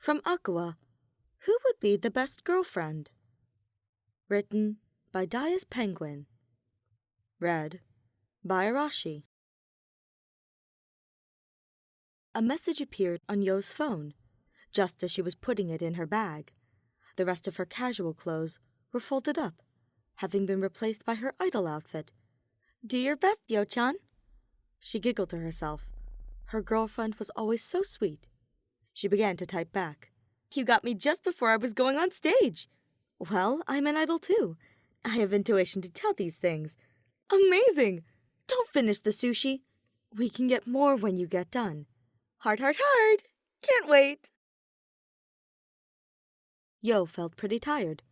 From Aqours, Who Would Be the Best Girlfriend? Written by Daya's Penguin. Read by Arashi. A message appeared on Yo's phone, just as she was putting it in her bag. The rest of her casual clothes were folded up, having been replaced by her idol outfit. "Do your best, Yo-chan." She giggled to herself. Her girlfriend was always so sweet. She began to type back. "You got me just before I was going on stage." "Well, I'm an idol too. I have intuition to tell these things." "Amazing! Don't finish the sushi. We can get more when you get done." "Heart, heart, heart! Can't wait!" Yo felt pretty tired.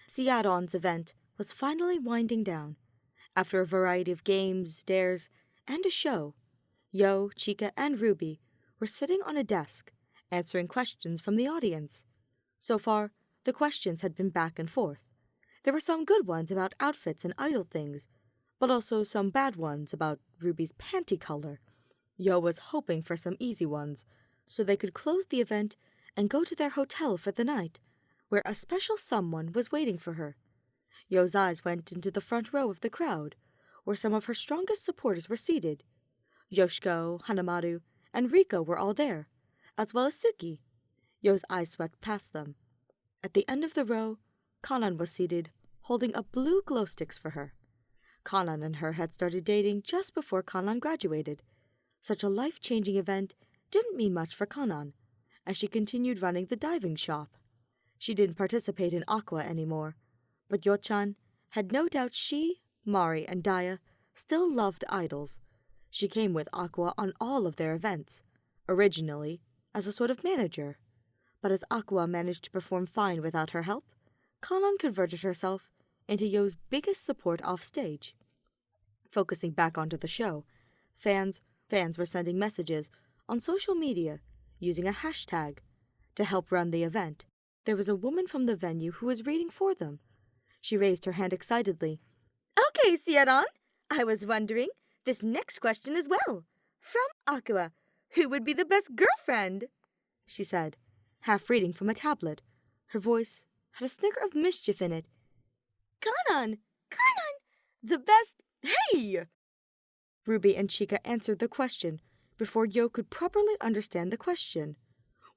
CYaRon's event was finally winding down. After a variety of games, dares, and a show, Yo, Chica, and Ruby were sitting on a desk, answering questions from the audience. So far, the questions had been back and forth. There were some good ones about outfits and idol things, but also some bad ones about Ruby's panty color. Yo was hoping for some easy ones, so they could close the event and go to their hotel for the night, where a special someone was waiting for her. Yo's eyes went into the front row of the crowd, where some of her strongest supporters were seated. Yoshiko, Hanamaru, and Riko were all there, as well as Suki. Yo's eyes swept past them. At the end of the row, Kanan was seated, holding a blue glow sticks for her. Kanan and her had started dating just before Kanan graduated. Such a life-changing event didn't mean much for Kanan, as she continued running the diving shop. She didn't participate in Aqours anymore, but Yo-chan had no doubt she, Mari, and Daya still loved idols. She came with Aqours on all of their events, originally as a sort of manager. But as Aqours managed to perform fine without her help, Kanan converted herself into Yo's biggest support off stage. Focusing back onto the show, fans were sending messages on social media using a hashtag to help run the event. There was a woman from the venue who was reading for them. She raised her hand excitedly. "Okay, CYaRon, I was wondering, this next question as well. From Aqours, who would be the best girlfriend?" she said, half reading from a tablet. Her voice had a snicker of mischief in it. Kanan, the best. Hey!" Ruby and Chica answered the question before Yo could properly understand the question.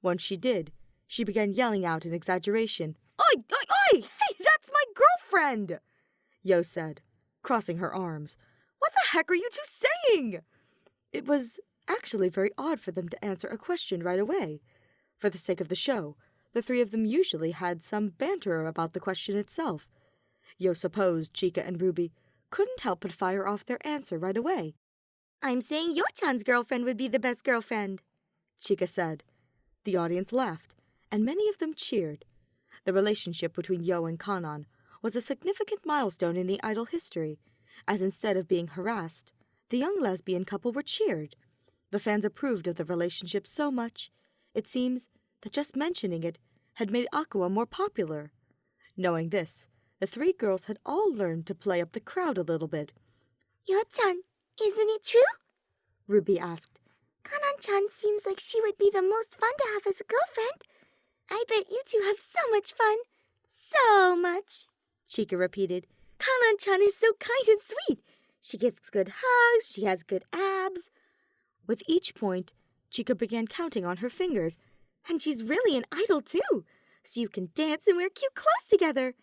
Once she did, she began yelling out in exaggeration. "Oi, oi, oi! Hey, that's my girlfriend!" Yo said, crossing her arms. "What the heck are you two saying?" It was actually very odd for them to answer a question right away. For the sake of the show, the three of them usually had some banter about the question itself. Yo supposed Chica and Ruby couldn't help but fire off their answer right away. "I'm saying Yo-chan's girlfriend would be the best girlfriend," Chica said. The audience laughed, and many of them cheered. The relationship between Yo and Kanan was a significant milestone in the idol history, as instead of being harassed, the young lesbian couple were cheered. The fans approved of the relationship so much, it seems that just mentioning it had made Aqours more popular. Knowing this, the three girls had all learned to play up the crowd a little bit. "Yo-chan, isn't it true?" Ruby asked. "Kanan-chan seems like she would be the most fun to have as a girlfriend. I bet you two have so much fun. So much," Chica repeated. "Kanan-chan is so kind and sweet. She gives good hugs, she has good abs." With each point, Chica began counting on her fingers. "And she's really an idol too, so you can dance and wear cute clothes together.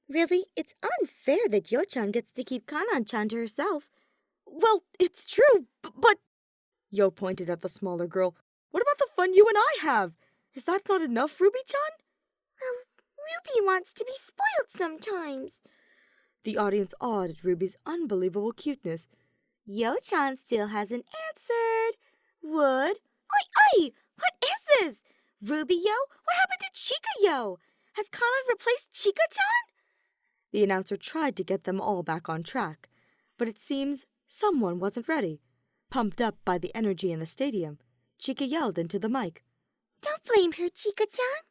Really, it's unfair that Yo-chan gets to keep Kanan-chan to herself." "Well, it's true, but... Yo pointed at the smaller girl. "What about the fun you and I have? Is that not enough, Ruby-chan?" "Well, Ruby wants to be spoiled sometimes." The audience awed at Ruby's unbelievable cuteness. "Yo-chan still hasn't answered. Would... Oi, oi! What is this? Ruby Yo? What happened to Chica Yo? Has Kanan replaced Chica-chan?" The announcer tried to get them all back on track, but it seems someone wasn't ready. Pumped up by the energy in the stadium, Chica yelled into the mic. "Don't blame her, Chica-chan,"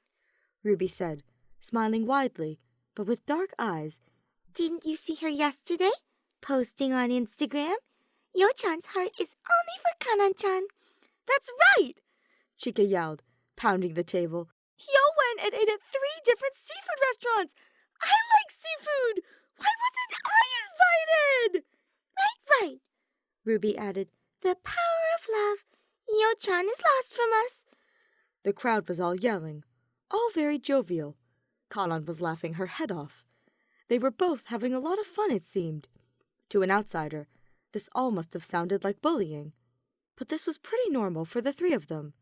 Ruby said, smiling widely, but with dark eyes. "Didn't you see her yesterday? Posting on Instagram? Yo-chan's heart is only for Kanan-chan." "That's right!" Chica yelled, pounding the table. and ate at 3 different seafood restaurants. I like seafood. Why wasn't I invited? Right. Ruby added, the power of love. Yo-chan is lost from us. The crowd was all yelling, all very jovial. Kanan was laughing her head off. They were both having a lot of fun, it seemed. To an outsider, this all must have sounded like bullying. But this was pretty normal for the 3 of them.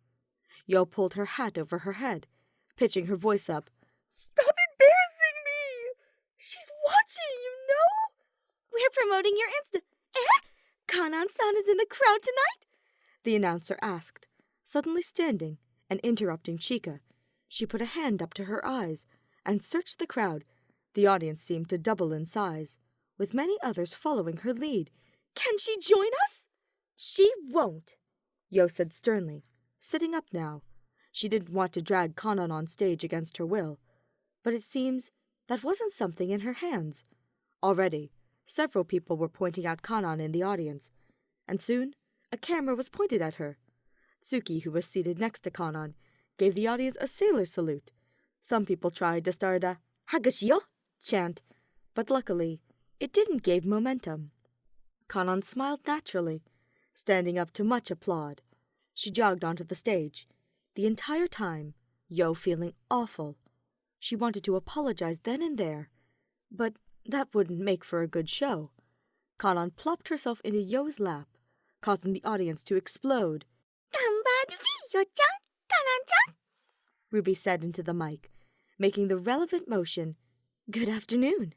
Yo pulled her hat over her head, pitching her voice up. Stop embarrassing me! She's watching, you know? We're promoting your Insta. Kanan-san is in the crowd tonight? The announcer asked, suddenly standing and interrupting Chika. She put a hand up to her eyes and searched the crowd. The audience seemed to double in size, with many others following her lead. Can she join us? She won't, Yo said sternly, sitting up now. She didn't want to drag Kanan on stage against her will, but it seems that wasn't something in her hands. Already, several people were pointing out Kanan in the audience, and soon a camera was pointed at her. Tsuki, who was seated next to Kanan, gave the audience a sailor salute. Some people tried to start a "Hagashiyo" chant, but luckily it didn't give momentum. Kanan smiled naturally, standing up to much applaud. She jogged onto the stage, the entire time, Yo feeling awful. She wanted to apologize then and there, but that wouldn't make for a good show. Kanan plopped herself into Yo's lap, causing the audience to explode. "Ganbaru, Yo-chan, Kanan-chan," Ruby said into the mic, making the relevant motion. "Good afternoon,"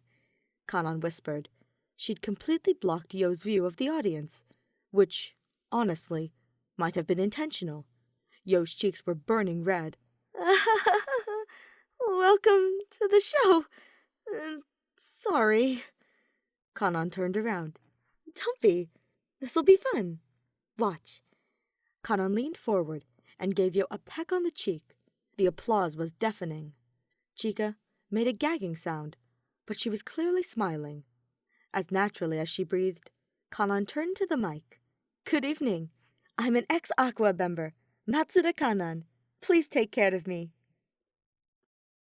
Kanan whispered. She'd completely blocked Yo's view of the audience, which, honestly, might have been intentional. Yo's cheeks were burning red. Welcome to the show. Sorry. Kanan turned around. Don't be. This'll be fun. Watch. Kanan leaned forward and gave Yo a peck on the cheek. The applause was deafening. Chika made a gagging sound, but she was clearly smiling. As naturally as she breathed, Kanan turned to the mic. Good evening. I'm an ex-Aqours member, Matsuda Kanan. Please take care of me.